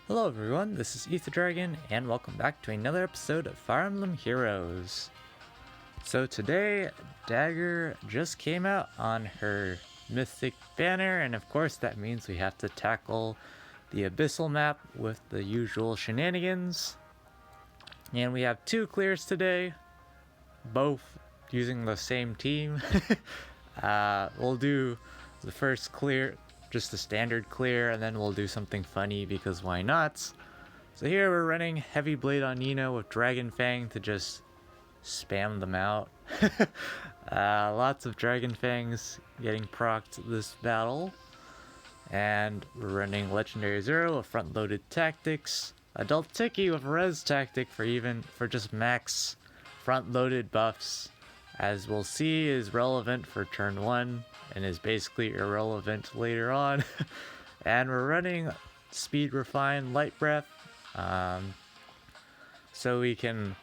Hello everyone, this is Ether Dragon, and welcome back to another episode of Fire Emblem Heroes. So today, Dagr just came out on her Mythic banner, and of course that means we have to tackle the Abyssal map with the usual shenanigans. And we have two clears today, both using the same team. We'll do the first clear, just the standard clear, and then we'll do something funny because why not? So here we're running Heavy Blade on Nino with Dragon Fang to just spam them out. Lots of Dragon Fangs getting procced this battle. And we're running Legendary Zero with front-loaded tactics. Adult Tiki with Res Tactic for just max front-loaded buffs, as we'll see is relevant for turn 1 and is basically irrelevant later on. And we're running Speed Refine Light Breath, so we can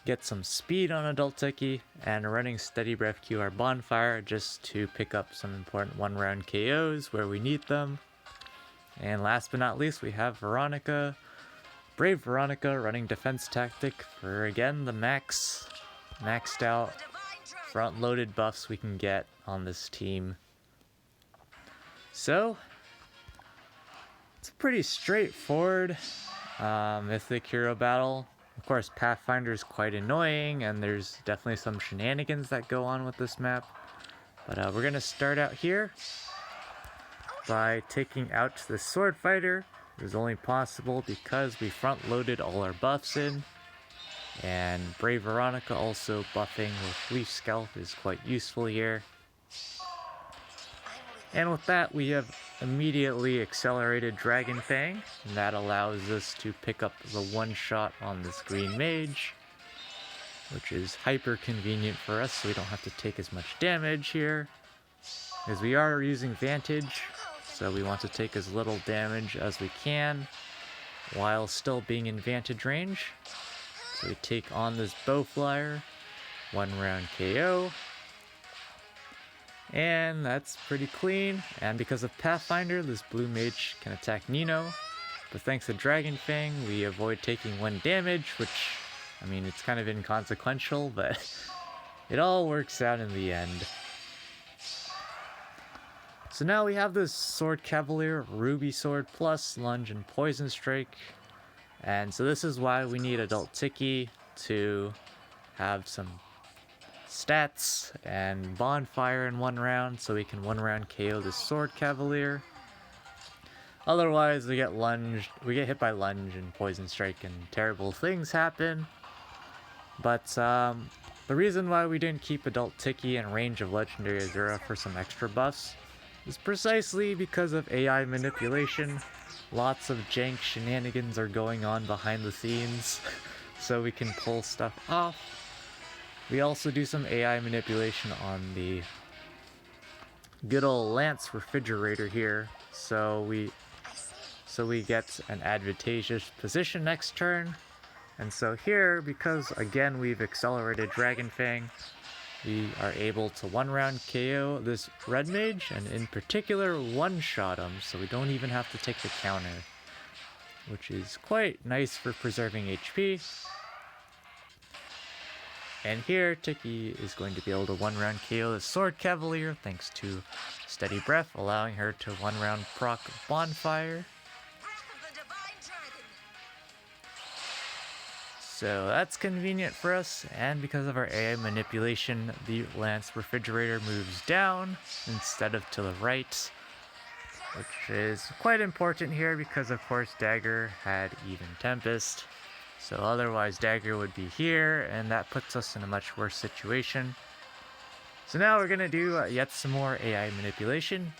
get some speed on Adult Tiki, and running Steady Breath QR Bonfire just to pick up some important one-round KOs where we need them. And last but not least, we have Veronica, Brave Veronica, running Defense Tactic for, again, the maxed out front-loaded buffs we can get on this team. So, it's a pretty straightforward Mythic hero battle. Of course, Pathfinder is quite annoying, and there's definitely some shenanigans that go on with this map. But we're going to start out here by taking out the Sword Fighter. It was only possible because we front-loaded all our buffs in. And Brave Veronica also buffing with Leaf Scalp is quite useful here. And with that, we have immediately accelerated Dragon Fang, and that allows us to pick up the one-shot on this green mage, which is hyper convenient for us, so we don't have to take as much damage here, as we are using Vantage, so we want to take as little damage as we can while still being in Vantage range. So we take on this Bowflyer, 1 round KO, and that's pretty clean. And because of Pathfinder, this blue mage can attack Nino, but thanks to Dragon Fang, we avoid taking 1 damage, which, I mean, it's kind of inconsequential, but it all works out in the end. So now we have this Sword Cavalier, Ruby Sword plus Lunge and Poison Strike. And so this is why we need Adult Tiki to have some stats and Bonfire in 1 round, so we can 1 round KO the Sword Cavalier. Otherwise, we get hit by Lunge and Poison Strike and terrible things happen. But the reason why we didn't keep Adult Tiki in range of Legendary Azura for some extra buffs is precisely because of AI manipulation. Lots of jank shenanigans are going on behind the scenes, so we can pull stuff off. We also do some AI manipulation on the good old Lance Refrigerator here, so we get an advantageous position next turn. And so here, because again we've accelerated Dragon Fang, we are able to 1 round KO this red mage, and in particular one-shot him, so we don't even have to take the counter, which is quite nice for preserving HP. And here, Tiki is going to be able to 1 round KO the Sword Cavalier thanks to Steady Breath, allowing her to 1 round proc Bonfire. So that's convenient for us, and because of our AI manipulation, the Lance Refrigerator moves down instead of to the right, which is quite important here because of course Dagr had even Tempest, so otherwise Dagr would be here, and that puts us in a much worse situation. So now we're going to do yet some more AI manipulation.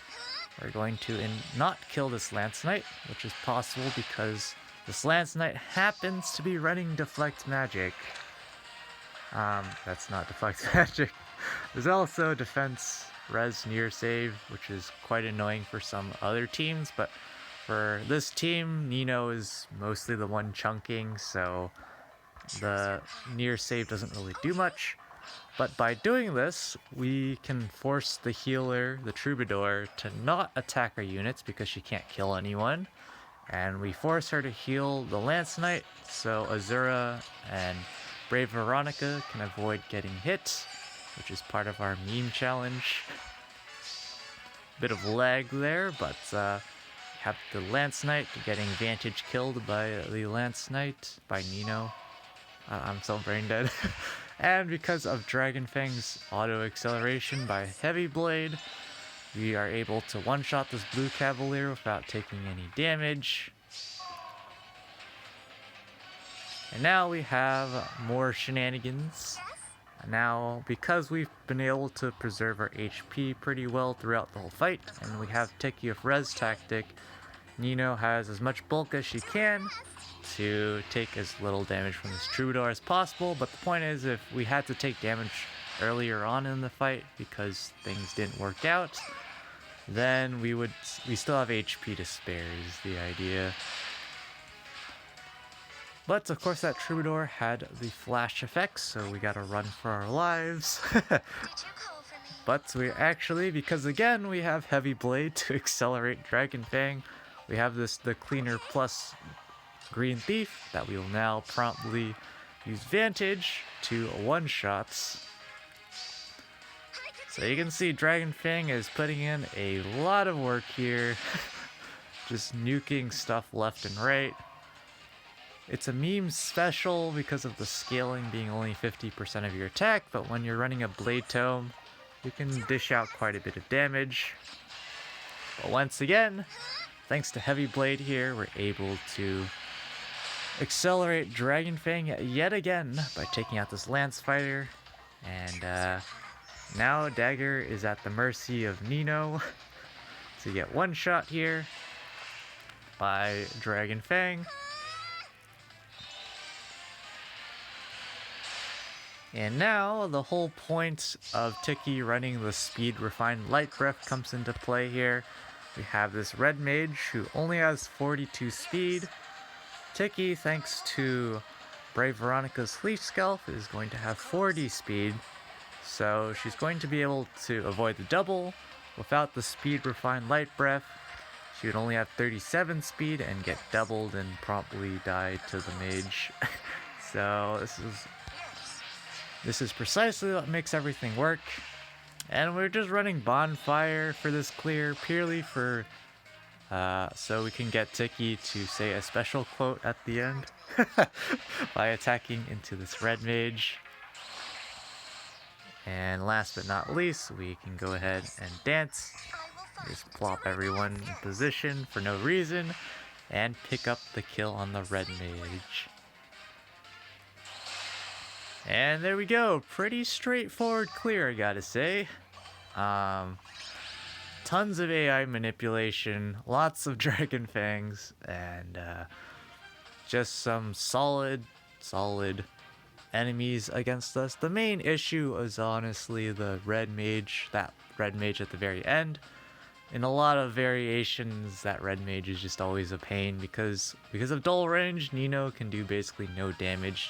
We're going to not kill this Lance Knight, which is possible because this Lance Knight happens to be running Deflect Magic. That's not Deflect Magic. There's also Defense Res Near Save, which is quite annoying for some other teams, but for this team, Nino is mostly the one chunking, so the Near Save doesn't really do much. But by doing this, we can force the healer, the Troubadour, to not attack our units because she can't kill anyone. And we force her to heal the Lance Knight, so Azura and Brave Veronica can avoid getting hit, which is part of our meme challenge. Bit of lag there, but have the Lance Knight getting Vantage killed by the Lance Knight, by Nino. I'm so brain dead. And because of Dragonfang's auto acceleration by Heavy Blade, we are able to one-shot this blue Cavalier without taking any damage. And now we have more shenanigans. Now, because we've been able to preserve our HP pretty well throughout the whole fight, and we have Tiki with Res Tactic, Nino has as much bulk as she can to take as little damage from this Troubadour as possible. But the point is, if we had to take damage earlier on in the fight because things didn't work out, then we still have HP to spare is the idea. But of course that Troubadour had the flash effects, so we gotta run for our lives. But we actually, because again we have Heavy Blade to accelerate Dragonfang, we have the Cleaner plus Green Thief that we will now promptly use Vantage to one-shots. So you can see Dragonfang is putting in a lot of work here, just nuking stuff left and right. It's a meme special because of the scaling being only 50% of your attack, but when you're running a Blade Tome, you can dish out quite a bit of damage. But once again, thanks to Heavy Blade here, we're able to accelerate Dragonfang yet again by taking out this Lance Fighter. And now Dagr is at the mercy of Nino to get one shot here by Dragonfang. And now the whole point of Tiki running the Speed Refined Light Breath comes into play here. We have this Red Mage who only has 42 speed. Tiki, thanks to Brave Veronica's Leaf Scalp, is going to have 40 speed. So she's going to be able to avoid the double without the Speed Refined Light Breath. She would only have 37 speed and get doubled and promptly die to the mage. So this is precisely what makes everything work. And we're just running Bonfire for this clear purely for so we can get Tiki to say a special quote at the end by attacking into this Red Mage. And last but not least, we can go ahead and dance. Just plop everyone in position for no reason and pick up the kill on the Red Mage. And there we go. Pretty straightforward clear, I gotta say. Tons of AI manipulation, lots of Dragonfangs, and just some solid enemies against us. The main issue is honestly the Red Mage, that Red Mage at the very end. In a lot of variations, that Red Mage is just always a pain because of dull range, Nino can do basically no damage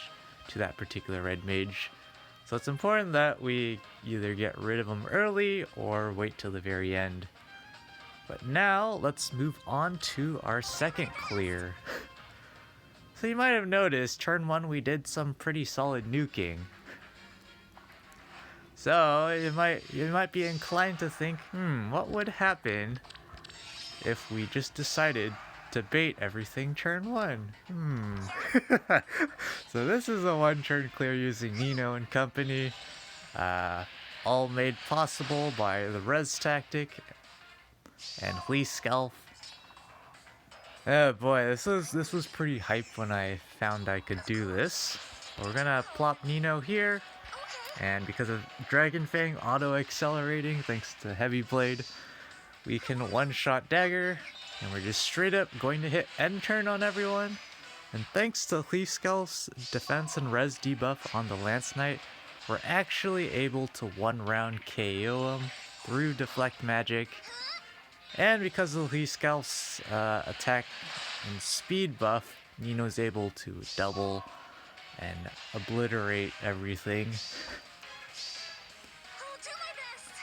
to that particular Red Mage. So it's important that we either get rid of him early or wait till the very end. But now, let's move on to our second clear. So you might have noticed, turn 1 we did some pretty solid nuking. So you might be inclined to think, what would happen if we just decided to bait everything turn 1? So this is a one turn clear using Nino and company, all made possible by the Res Tactic and Leaf Scalp. Oh boy, this was pretty hype when I found I could do this. We're gonna plop Nino here, and because of Dragonfang auto-accelerating thanks to Heavy Blade, we can one-shot Dagr, and we're just straight up going to hit end turn on everyone. And thanks to Leaf Scalp's defense and res debuff on the Lance Knight, we're actually able to one-round KO him through Deflect Magic. And because of Leaf Scalp's attack and speed buff, Nino's able to double and obliterate everything.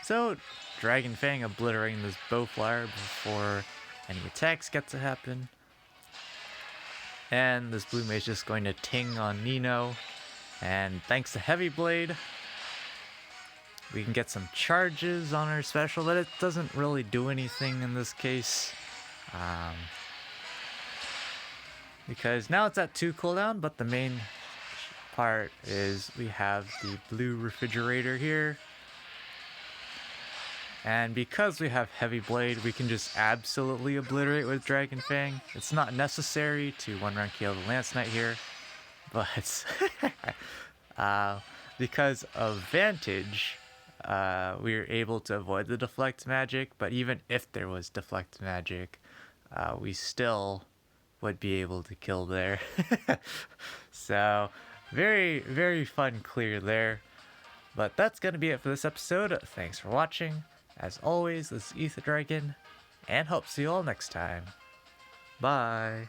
So, Dragonfang obliterating this Bowflower before any attacks get to happen. And this blue mage is just going to ting on Nino. And thanks to Heavy Blade, we can get some charges on our special, but it doesn't really do anything in this case. Because now it's at 2 cooldown, but the main part is we have the blue refrigerator here. And because we have Heavy Blade, we can just absolutely obliterate with Dragon Fang. It's not necessary to 1-round KO the Lance Knight here, but because of Vantage, we are able to avoid the Deflect magic, but even if there was Deflect magic, we still would be able to kill there. So, very, very fun clear there. But that's going to be it for this episode. Thanks for watching. As always, this is Ether Dragon, and hope to see you all next time. Bye.